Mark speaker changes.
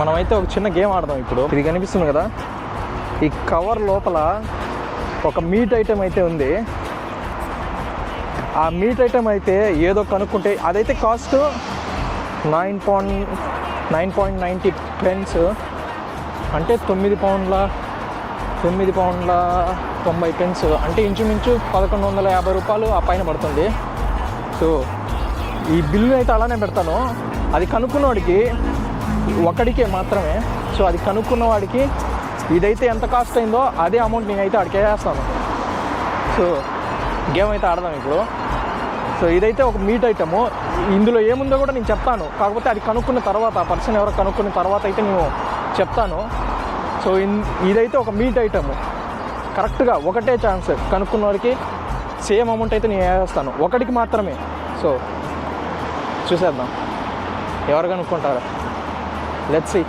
Speaker 1: మనమైతే ఒక చిన్న గేమ్ ఆడదాం ఇప్పుడు. ఇది కనిపిస్తుంది కదా, ఈ కవర్ లోపల ఒక మీట్ ఐటెం అయితే ఉంది. ఆ మీట్ ఐటెం అయితే ఏదో కనుక్కుంటే అదైతే కాస్ట్ 9.90 pence, అంటే 9 పౌండ్ల 90 pence, అంటే ఇంచుమించు 1150 రూపాయలు ఆ పైన పడుతుంది. సో ఈ బిల్లు అయితే అలానే పెడతాను. అది కనుక్కున్నవాడికి ఒకడికే మాత్రమే. సో అది కనుక్కున్న వాడికి ఇదైతే ఎంత కాస్ట్ అయిందో అదే అమౌంట్ నేనైతే అడిగే వేస్తాను. సో గేమ్ అయితే ఆడదాం ఇప్పుడు. సో ఇదైతే ఒక మీట్ ఐటము. ఇందులో ఏముందో కూడా నేను చెప్తాను, కాకపోతే అది కనుక్కున్న తర్వాత, ఆ పర్సన్ ఎవరో కనుక్కున్న తర్వాత అయితే నేను చెప్తాను. సో ఇదైతే ఒక మీట్ ఐటము. కరెక్ట్గా ఒకటే ఛాన్స్, కనుక్కున్న వాడికి సేమ్ అమౌంట్ అయితే నేను వేస్తాను, ఒకటికి మాత్రమే. సో చూసేద్దాం ఎవరు కనుక్కుంటారో. Let's see.